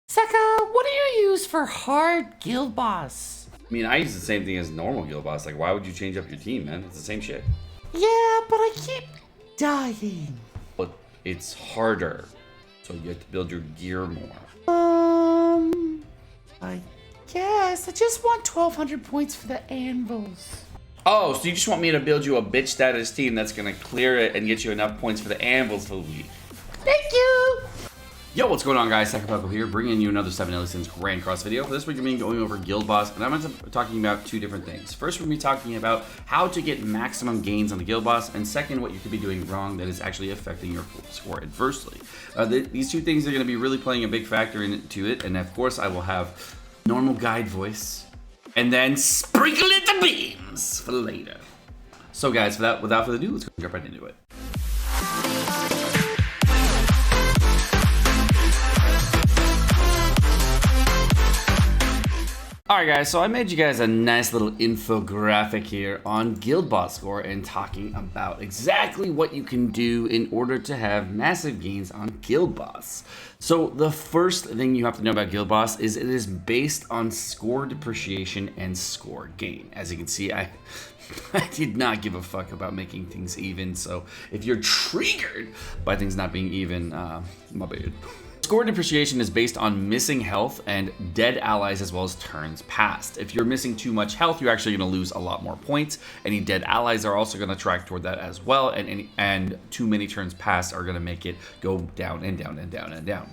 Seka, what do you use for hard guild boss? I mean, I use the same thing as normal guild boss. Like, why would you change up your team, man? It's the same shit. Yeah, but I keep dying. But it's harder, so you have to build your gear more. I guess I just want 1,200 points for the anvils. Oh, so you just want me to build you a bitch status team that's gonna clear it and get you enough points for the anvils for the week? Thank you! Yo, what's going on, guys? Sekapoko here, bringing you another 7 Sins Grand Cross video. For this week, I'm going to be going over Guild Boss, and I'm going to be talking about two different things. First, we're going to be talking about how to get maximum gains on the Guild Boss, and second, what you could be doing wrong that is actually affecting your score adversely. These two things are going to be really playing a big factor into it, and of course, I will have normal guide voice, and then sprinkle it the beams for later. So, guys, without further ado, let's go jump right into it. Alright guys, so I made you guys a nice little infographic here on Guild Boss score and talking about exactly what you can do in order to have massive gains on Guild Boss. So the first thing you have to know about Guild Boss is it is based on score depreciation and score gain. As you can see, I did not give a fuck about making things even, so if you're triggered by things not being even, my bad. Score depreciation is based on missing health and dead allies as well as turns passed. If you're missing too much health, you're actually going to lose a lot more points. Any dead allies are also going to track toward that as well, and too many turns passed are going to make it go down and down and down and down.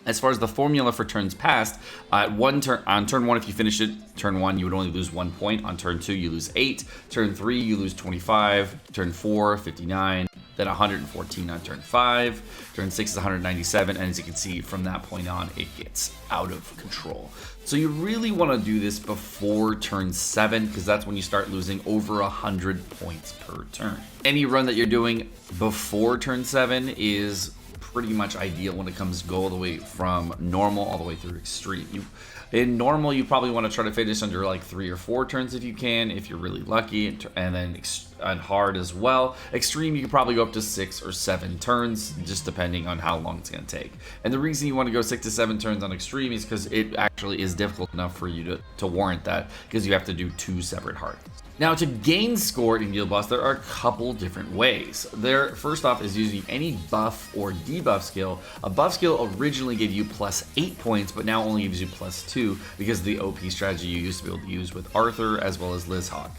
As far as the formula for turns passed, on turn 1, if you finish it, turn 1, you would only lose 1 point. On turn 2, you lose 8. Turn 3, you lose 25. Turn 4, 59. Then 114 on turn 5. Turn 6 is 197. And as you can see, from that point on, it gets out of control. So you really want to do this before turn 7, because that's when you start losing over 100 points per turn. Any run that you're doing before turn 7 is pretty much ideal when it comes to go all the way from normal all the way through extreme. In normal, you probably want to try to finish under like 3 or 4 turns if you can, if you're really lucky, and then on hard as well. Extreme, you can probably go up to 6 or 7 turns, just depending on how long it's going to take. And the reason you want to go 6 to 7 turns on extreme is because it actually is difficult enough for you to warrant that, because you have to do 2 separate hard. Now, to gain score in Guild Boss, there are a couple different ways. First off is using any buff or debuff skill. A buff skill originally gave you plus 8 points, but now only gives you plus 2 because of the OP strategy you used to be able to use with Arthur as well as Lizhawk.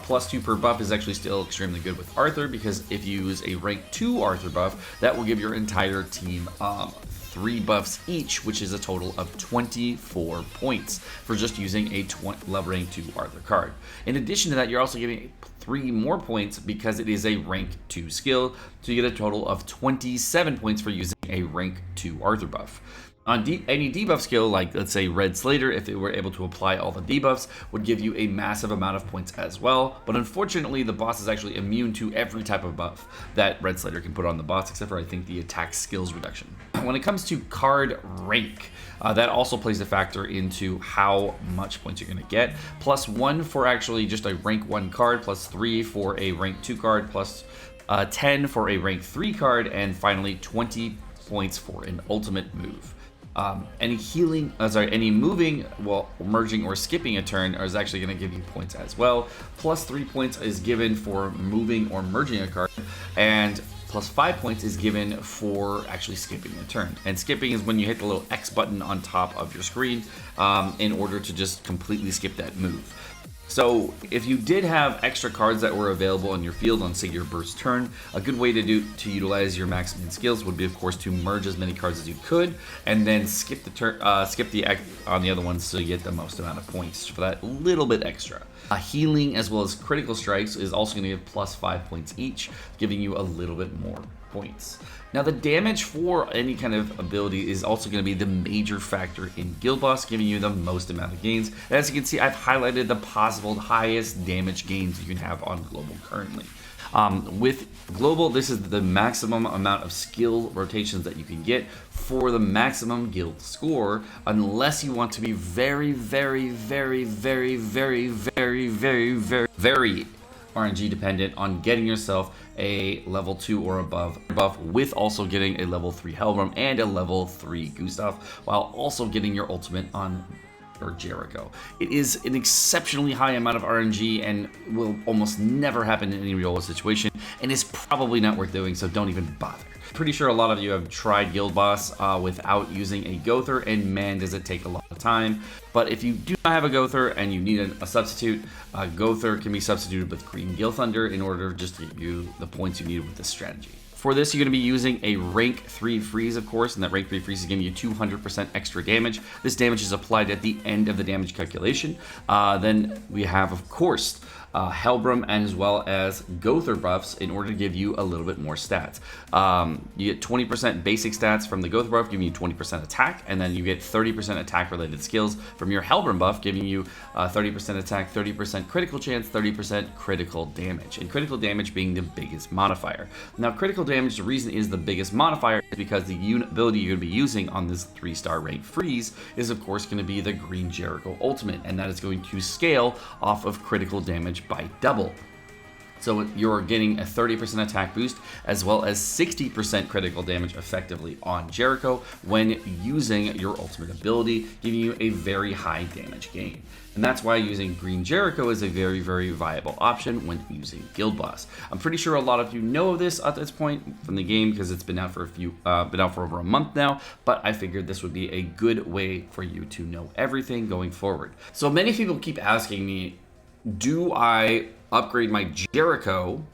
Plus 2 per buff is actually still extremely good with Arthur, because if you use a rank 2 Arthur buff, that will give your entire team 3 buffs each, which is a total of 24 points for just using a level rank 2 Arthur card. In addition to that, you're also getting 3 more points because it is a rank 2 skill, so you get a total of 27 points for using a rank 2 Arthur buff. On any debuff skill, like let's say Red Slater, if it were able to apply all the debuffs, would give you a massive amount of points as well. But unfortunately, the boss is actually immune to every type of buff that Red Slater can put on the boss, except for I think the attack skills reduction. When it comes to card rank, that also plays a factor into how much points you're going to get. Plus 1 for actually just a rank 1 card, plus 3 for a rank 2 card, plus 10 for a rank 3 card, and finally 20 points for an ultimate move. Any moving, merging or skipping a turn is actually going to give you points as well. Plus 3 points is given for moving or merging a card, and plus 5 points is given for actually skipping a turn. And skipping is when you hit the little X button on top of your screen in order to just completely skip that move. So if you did have extra cards that were available in your field on, say, your burst turn, a good way to utilize your maximum skills would be, of course, to merge as many cards as you could, and then skip the turn, skip the X on the other ones so you get the most amount of points for that little bit extra. Healing as well as critical strikes is also going to give plus 5 points each, giving you a little bit more points. Now, the damage for any kind of ability is also going to be the major factor in Guild Boss, giving you the most amount of gains. And as you can see, I've highlighted the possible highest damage gains you can have on Global currently. With Global, this is the maximum amount of skill rotations that you can get for the maximum guild score, unless you want to be very RNG dependent on getting yourself a level 2 or above buff, with also getting a level 3 Helbram and a level 3 Gustav, while also getting your ultimate on your Jericho. It is an exceptionally high amount of RNG and will almost never happen in any real world situation, and is probably not worth doing, so don't even bother. Pretty sure a lot of you have tried Guild Boss without using a Gother, and man does it take a lot of time. But if you do not have a Gother and you need a substitute, Gother can be substituted with Green Guild Thunder in order just to get you the points you need with this strategy. For this, you're going to be using a rank 3 freeze, of course, and that rank 3 freeze is giving you 200% extra damage. This damage is applied at the end of the damage calculation. Then we have, of course, Helbram as well as Gother buffs in order to give you a little bit more stats. You get 20% basic stats from the Gother buff, giving you 20% attack, and then you get 30% attack related skills from your Helbram buff, giving you 30% attack, 30% critical chance, 30% critical damage, and critical damage being the biggest modifier. Now, critical damage, the reason is the biggest modifier is because the unit ability you're going to be using on this 3-star rank freeze is, of course, going to be the Green Jericho ultimate, and that is going to scale off of critical damage by double. So you're getting a 30% attack boost as well as 60% critical damage effectively on Jericho when using your ultimate ability, giving you a very high damage gain. And that's why using Green Jericho is a very, very viable option when using Guild Boss. I'm pretty sure a lot of you know of this at this point from the game because it's been out for over a month now, but I figured this would be a good way for you to know everything going forward. So many people keep asking me, do I upgrade my Jericho,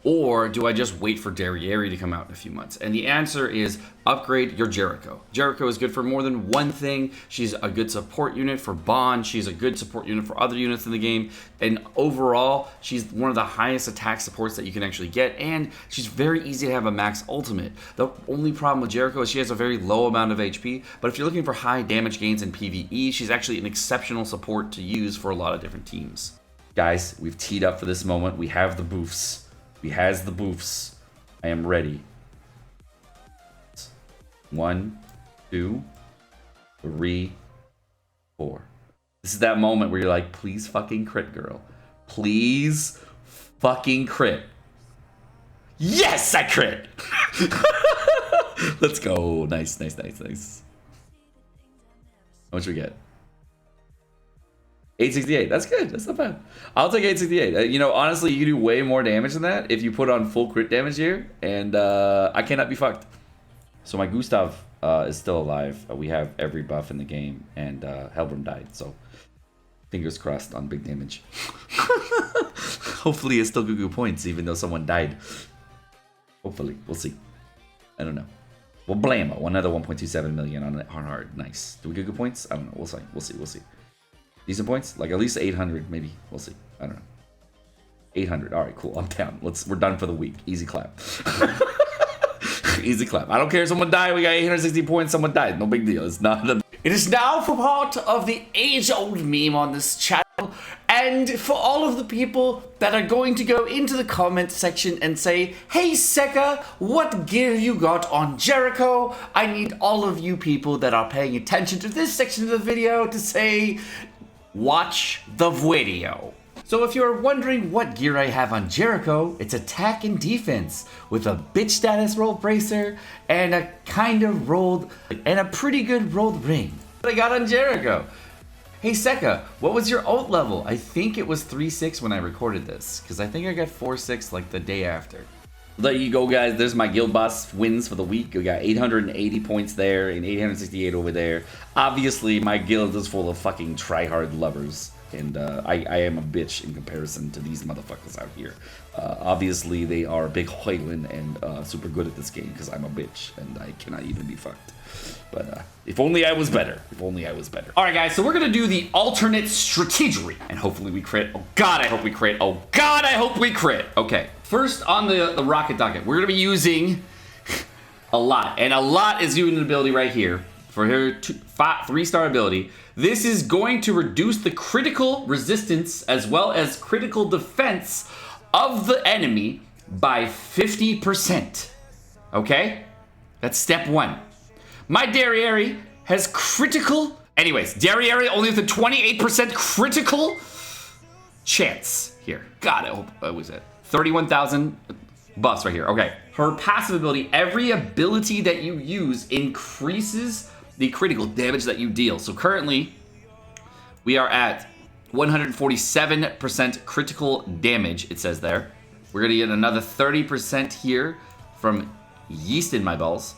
or do I just wait for Derriere to come out in a few months? And the answer is upgrade your Jericho. Jericho is good for more than one thing. She's a good support unit for Bond. She's a good support unit for other units in the game. And overall, she's one of the highest attack supports that you can actually get. And she's very easy to have a max ultimate. The only problem with Jericho is she has a very low amount of HP. But if you're looking for high damage gains in PvE, she's actually an exceptional support to use for a lot of different teams. Guys, we've teed up for this moment. We have the boofs. We has the boofs. I am ready. 1, 2, 3, 4. This is that moment where you're like, please fucking crit, girl. Please fucking crit. Yes, I crit! Let's go. Nice, nice, nice, nice. How much we get? 868. That's good. That's not bad. I'll take 868. You know, honestly, you can do way more damage than that if you put on full crit damage here, and I cannot be fucked. So my Gustav is still alive. We have every buff in the game, and Helbram died, so fingers crossed on big damage. Hopefully it's still Gugu points, even though someone died. Hopefully. We'll see. I don't know. Well, blammo. Another 1.27 million on hard. Nice. Do we get good points? I don't know. We'll see. We'll see. We'll see. Decent points? Like at least 800, maybe. We'll see. I don't know. 800. All right, cool. I'm down. We're done for the week. Easy clap. Easy clap. I don't care if someone died. We got 860 points. Someone died. No big deal. It's not a... It is now for part of the age-old meme on this channel, and for all of the people that are going to go into the comment section and say, hey Seka, what gear you got on Jericho? I need all of you people that are paying attention to this section of the video to say, watch the VWIDEO. So if you're wondering what gear I have on Jericho, it's attack and defense with a bitch status rolled bracer and a kind of rolled and a pretty good rolled ring that I got on Jericho. Hey Seka, what was your ult level? I think it was 3-6 when I recorded this, because I think I got 4-6 like the day after. There you go, guys. There's my Guild Boss wins for the week. We got 880 points there and 868 over there. Obviously, my guild is full of fucking tryhard lovers. And I am a bitch in comparison to these motherfuckers out here. Obviously, they are big hoylin and super good at this game because I'm a bitch and I cannot even be fucked. But if only I was better. If only I was better. All right, guys. So we're going to do the alternate strategy. And hopefully we crit. Oh, God, I hope we crit. Oh, God, I hope we crit. Okay. First on the rocket docket, we're going to be using a lot. And a lot is unit ability right here. For her 3-star ability, this is going to reduce the critical resistance as well as critical defense of the enemy by 50%. Okay? That's step 1. My Derriere has critical... Anyways, Derriere only with a 28% critical chance here. God, I hope what was it? 31,000 buffs right here. Okay. Her passive ability, every ability that you use increases the critical damage that you deal. So currently, we are at 147% critical damage, it says there. We're gonna get another 30% here from Yeast in My Balls.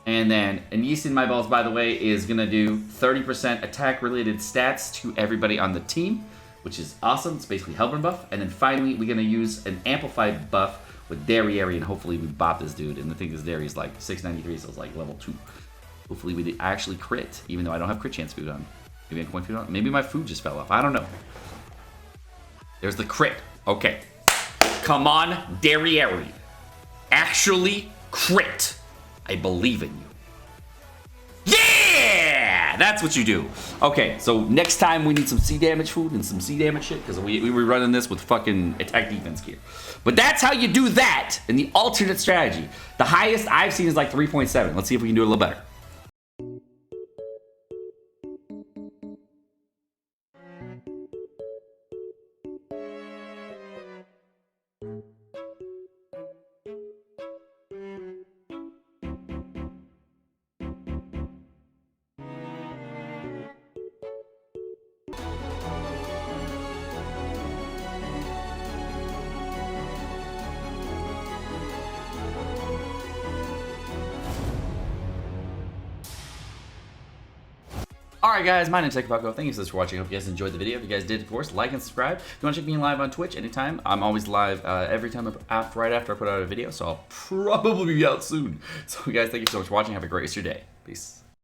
And Yeast in My Balls, by the way, is gonna do 30% attack related stats to everybody on the team, which is awesome. It's basically Helper buff. And then finally, we're gonna use an amplified buff with Darieri, and hopefully we bop this dude. And the thing is, Dari is like 693, so it's like level 2. Hopefully we did actually crit, even though I don't have crit chance food on. Maybe I have coin food on. Maybe my food just fell off. I don't know. There's the crit. Okay. Come on, Darieri. Actually crit. I believe in you. Yeah! That's what you do. Okay, so next time we need some C damage food and some C damage shit, because we were running this with fucking attack defense gear. But that's how you do that in the alternate strategy. The highest I've seen is like 3.7. Let's see if we can do it a little better. Alright guys, my name's Sekapoko. Thank you so much for watching. I hope you guys enjoyed the video. If you guys did, of course, like and subscribe. If you want to check me live on Twitch anytime, I'm always live every time right after I put out a video, so I'll probably be out soon. So guys, thank you so much for watching. Have a great rest of your day. Peace.